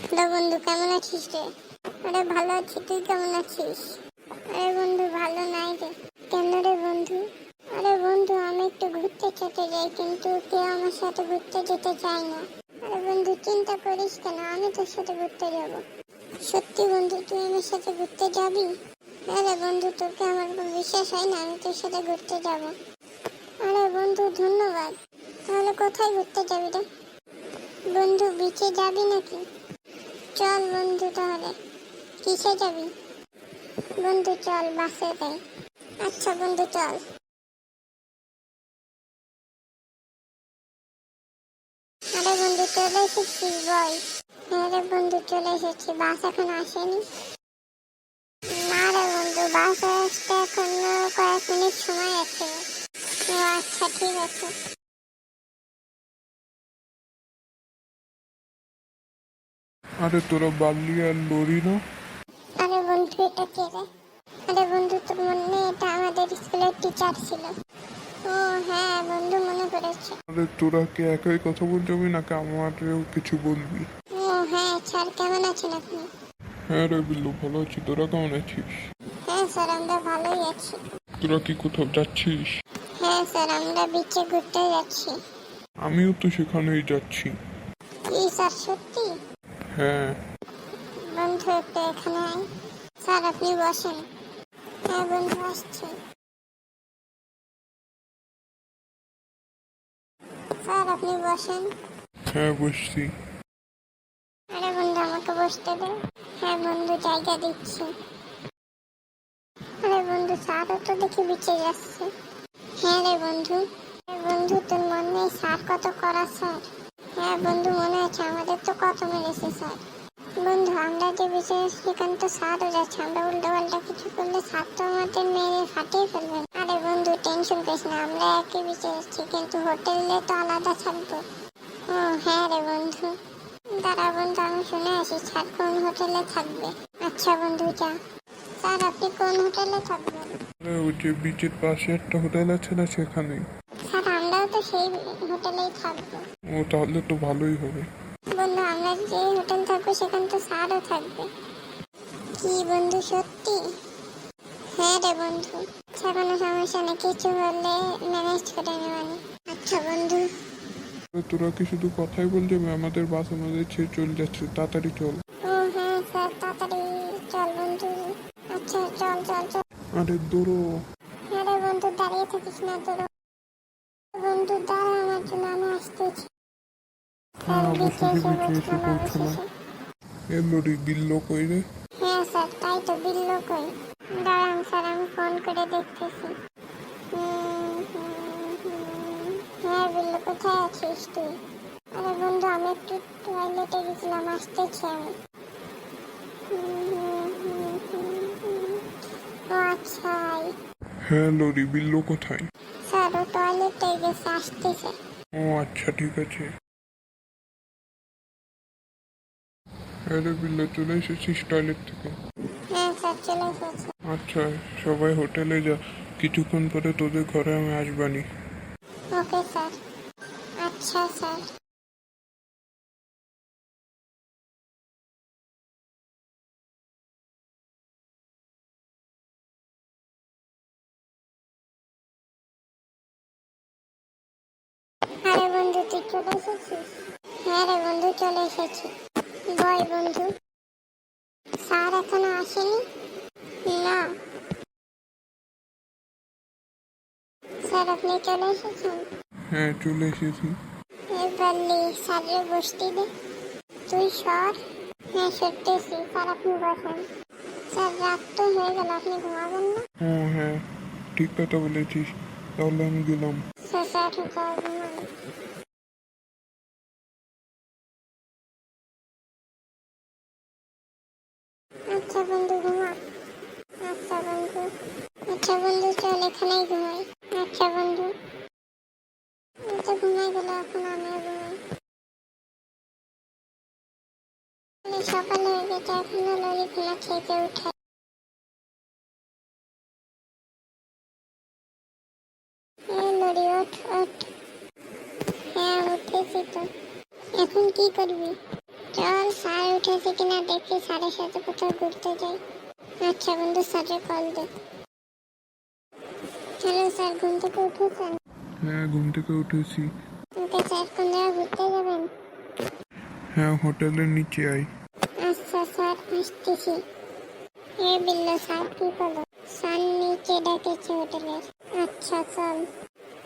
Hello বন্ধু, কেমন আছিস রে? আরে ভালো আছি, তুই কেমন আছিস? আরে বন্ধু ভালো নাই রে। কেন রে বন্ধু? আরে বন্ধু, আমি একটু ঘুরতে যেতে যাই, কিন্তু কেউ আমার সাথে ঘুরতে যেতে চায় না। আরে বন্ধু চিন্তা করিস কেন, আমি তোর সাথে ঘুরতে যাব। সত্যি বন্ধু, তুই আমার সাথে ঘুরতে যাবি? হ্যাঁ রে বন্ধু, তোকে আমার উপর বিশ্বাস হয় না? আমি তোর সাথে ঘুরতে যাব। আরে বন্ধু ধন্যবাদ। তাহলে কোথায় ঘুরতে যাবি রে? বন্ধু বিচে যাবি নাকি? চল বন্ধু, তাহলে কিসে যাবি? বন্ধু চল বাসে যাই। আচ্ছা বন্ধু চল। আরে বন্ধু চলে এসেছিস বল। হ্যাঁ রে বন্ধু চলে এসেছি, বাস এখন আসেনি। না রে বন্ধু, বাস আসতে এখনো কয়েক মিনিট সময় আছে। ও আচ্ছা ঠিক আছে। আরে তোরা বাল্লি আর লরি না? আরে বন্ধু এটা কে রে? আরে বন্ধু তোর মনে নেই, এটা আমাদের স্কুলের টিচার ছিল। ও হ্যাঁ বন্ধু, মনে পড়েছে। আরে তোরা কি একই কথা বলতে হবে নাকি আমারও কিছু বলবি? ও হ্যাঁ স্যার, কেমন আছেন আপনি? হ্যাঁ রে বিল্লু, ভালো আছি, তোরা কেমন আছিস? হ্যাঁ স্যার, আমরা ভালোই আছি। তোরা কি কোথাও যাচ্ছিস? হ্যাঁ স্যার, আমরা বিচে ঘুরতে যাচ্ছি। আমিও তো সেখানেই যাচ্ছি। কি স্যার সত্যি? হ্যাঁ। বন্ধু একটু এখানে আয়। স্যার আপনি বসেন। হ্যাঁ বন্ধু আসছি। স্যার আপনি বসেন। হ্যাঁ বসছি। আরে বন্ধু আমাকে বসতে দে। হ্যাঁ বন্ধু জায়গা দিচ্ছি। আরে বন্ধু স্যারও তো দেখি বিচে যাচ্ছে। হ্যাঁ রে বন্ধু। বন্ধু তোর মনে নেই স্যার কত করা স্যার? হ্যাঁ বন্ধু মনে আছে, আমাদের তো কত মেরেছে স্যার। বন্ধু আমরা যে বিচে সেখানে তো স্যারও যাচ্ছে, আমরা উল্টো পাল্টা কিছু করলে স্যার তো আমাদের মেরে ফাটিয়ে ফেলবেন। আরে বন্ধু টেনশন করিস না, আমরা একই বিচে যাচ্ছি, কিন্তু হোটেলে তো আলাদা থাকবো। ও হ্যাঁ রে বন্ধু। দাঁড়া বন্ধু, আমি শুনে আসি স্যার কোন হোটেলে থাকবে। আচ্ছা বন্ধু যা। স্যার আপনি কোন হোটেলে থাকবেন? আরে ওই যে বিচের পাশে একটা হোটেল আছে না, সেখানেই। স্যার আমরাও তো সেই হোটেলেই থাকবো। ও তাহলে তো ভালোই হবে। বন্ধু আমরা যে হোটেল থাকবো সেখানে তো স্যারও থাকবে। কি বন্ধু সত্যি? হ্যাঁ রে বন্ধু। আচ্ছা কোনো সমস্যা নেই, কিছু হলে ম্যানেজ করে নেবানি। আচ্ছা বন্ধু। আরে তোরা কি শুধু কথাই বলতে হবে? আমাদের বাস আমাদের ছেড়ে চলে যাচ্ছে, তাড়াতাড়ি চল। ও হ্যাঁ স্যার, তাড়াতাড়ি চল বন্ধু। আচ্ছা চল চল চল। আরে দৌড়ো। হ্যাঁ রে বন্ধু, দাঁড়িয়ে থাকিস না তোর। বন্ধু দাঁড়া আমার জন্য, আমি আসতেছি। হ্যাঁ স্যার বিচে অবশেষে এসে বিচে এসে বসলাম পৌঁছলাম। অবশেষে। এ লরি বিল্লো কই রে? হ্যাঁ স্যার, তাই তো বিল্লো কই। দাঁড়ান স্যার, আমি ফোন করে দেখতেছি। হ্যাঁ বিল্লু, কোথায় আছিস তুই? আরে বন্ধু আমি একটু টয়লেটে গেছিলাম, আসতেছি আমি। ও আচ্ছা হ্যাঁ লরি বিল্লো কোথায়? স্যার, ও টয়লেটে গেছে, আসতেছে। ও আচ্ছা ঠিক আছে। আরে বিল্লো চলে এসেছিস টয়লেট থেকে? হ্যাঁ স্যার চলে এসেছে। আচ্ছা সবাই হোটেলে যা, কিছুক্ষণ পরে তোদের ঘরে আমি আসবানি। Okay sir. আচ্ছা স্যার। আরে বন্ধু তুই চলে এসেছিস? হ্যাঁ রে বন্ধু চলে এসেছি। বয় বন্ধু। স্যার এখনো আসেনি? না। স্যার আপনি চলে এসেছেন? হ্যাঁ চলে এসেছি। এবার স্যারের বসতে দে। তুই সর। হ্যাঁ সরতেছি, স্যার আপনি বসেন। স্যার রাত তো হয়ে গেল, আপনি ঘুমাবেন না? ও হ্যাঁ ঠিক কথা বলেছিস, তাহলে আমি গেলাম। স্যার স্যার স্যার ঘুমান। আচ্ছা বন্ধু ঘুমা। আচ্ছা বন্ধু। আচ্ছা বন্ধু চল এখানেই ঘুমাই। আচ্ছা বন্ধু। এই তো ঘুমাই গেল, এখন আমিও ঘুমাই। সকাল হয়ে গেছে, এখনো লরি ঘুমাচ্ছে, একে উঠাই। এই লরি ওঠ ওঠ। হ্যাঁ উঠেছি তো। এখন কি করবি? চল স্যার উঠেছে কিনা দেখি, স্যারের সাথে কোথাও ঘুরতে যাই। আচ্ছা বন্ধু, স্যারের কল দে। হ্যালো স্যার, ঘুম থেকে উঠেছেন? হ্যাঁ, ঘুম থেকে উঠেছি। ওকে স্যার, কোন জায়গায় ঘুরতে যাবেন? হ্যাঁ, হোটেলের নিচে আয়। আচ্ছা স্যার, আসতেছি। এ বিল্লা, স্যার কি বলো? স্যার নিচে ডেকেছে হোটেলের। আচ্ছা চল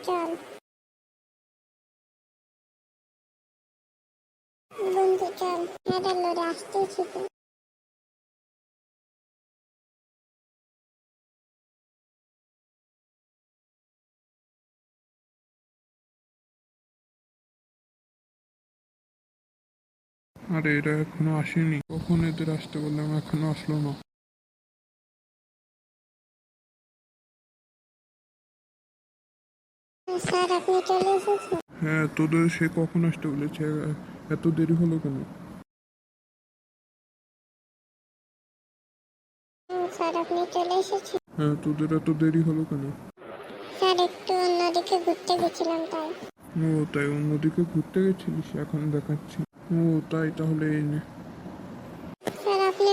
চল বন্ধু চল। হ্যাঁ রে, আসতেছি তো। আরে এরা এখনো আসেনি, কখন এদের আসতে বললাম এখনো আসলো না। স্যার আপনি চলে এসেছেন? হ্যাঁ, তোদের সে কখন আসতে বলেছে, এত দেরি হলো কেন? স্যার আপনি চলে এসেছেন? হ্যাঁ, তোদের এত দেরি হলো কেন? স্যার একটু অন্যদিকে ঘুরতে গেছিলাম তাই। ও তাই, অন্যদিকে ঘুরতে গেছিলিস, এখন দেখাচ্ছি। ও তাই, তাহলে এই নে। স্যার আপনি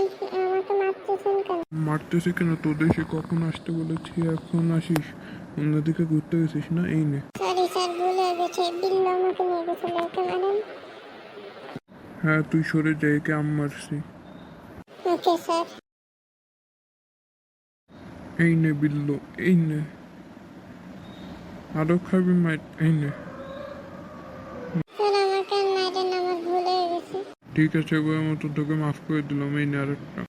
আমাকে মারতেছেন কেন? মারতেছে কেন, তোদের সে কখন আসতে বলেছি এখন আসিস? অন্যদিকে ঘুরতে গেছিস না, এই নে। সরি স্যার, ভুল হয়ে গেছে। বিল্লু আমাকে নিয়ে গেছিল, ওকে মারেন। হ্যাঁ, তুই সরে যাই, একে আম মারছি। Okay sir. এই নে বিল্লু, এই নে। আরো খাবি মাইট, এই নে। স্যার আমাকে আর মারেন, আমার ভুল হয়ে গেছে। ঠিক আছে, এবার মতো তোকে মাফ করে দিলাম, এই নে আরেকটা।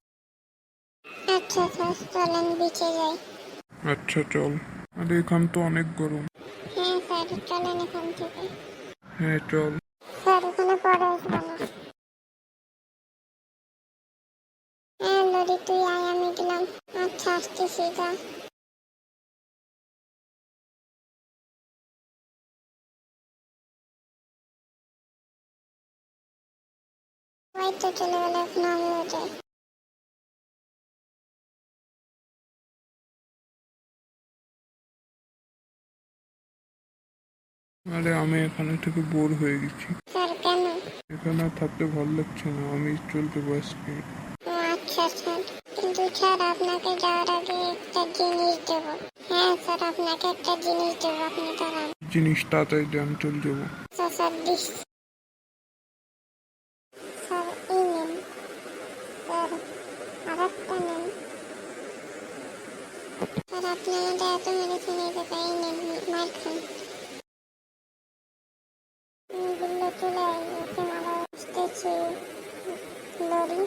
আচ্ছা স্যার, চলেন বিচে যাই। আচ্ছা চল। আরে এখান তো অনেক গরম। হ্যাঁ স্যার, চলেন এখান থেকে। হ্যাঁ চল। স্যার এখানে পরে আসবো না। হ্যাঁ লরি, তুই আয়, আমি গেলাম। আচ্ছা আসতেছি, যা। ওই তো চলে গেল, এখন আমিও যাই। আরে আমি এখানে থেকে বোর হয়ে গেছি, স্যার কেন? এখানে আর থাকতে ভালো লাগছে না, আমি চলে যাবো আজকে। ও আচ্ছা স্যার, কিন্তু স্যার আপনাকে যাওয়ার আগে একটা জিনিস দেব। হ্যাঁ স্যার, আপনাকে একটা জিনিস দেব, আপনি দাঁড়ান। জিনিস তাড়াতাড়ি দে, আমি চলে যাবো। আচ্ছা স্যার, দিস। স্যার এই নেন। স্যার আরেকটা নেন। স্যার আপনি আমাদের এত মেরেছেন, এই টাকা এই নেন, মার খান। বললো চলে আয়, ওকে মারা আসতেছে লরি।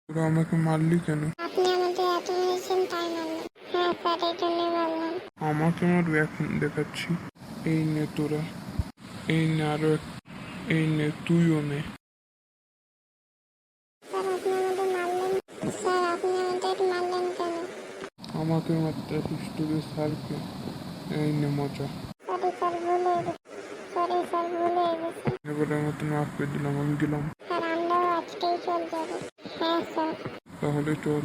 তোরা আমাকে মারলি কেন? আপনি আমাদের এত মেরেছেন তাই মারলাম। হ্যাঁ স্যার, এই জন্যই মারলাম। আমাকে মারবি, এখন দেখাচ্ছি। এই নে তোরা, এই নে আরো এই নে, তুইও নে। স্যার আপনি আমাদের মারলেন। স্যার আপনি আমাদের মারলেন কেন? আমাকে মারতে আসিস, তোদের স্যারকে। এই নে মজা। সরি স্যার, ভুল হয়ে গেছে। সরি স্যার, ভুল হয়ে গেছে। এবারের মতন মাফ করে দিলাম, আমি গেলাম। স্যার আমরাও আজকেই চলে যাবো। হ্যাঁ স্যার। তাহলে চল।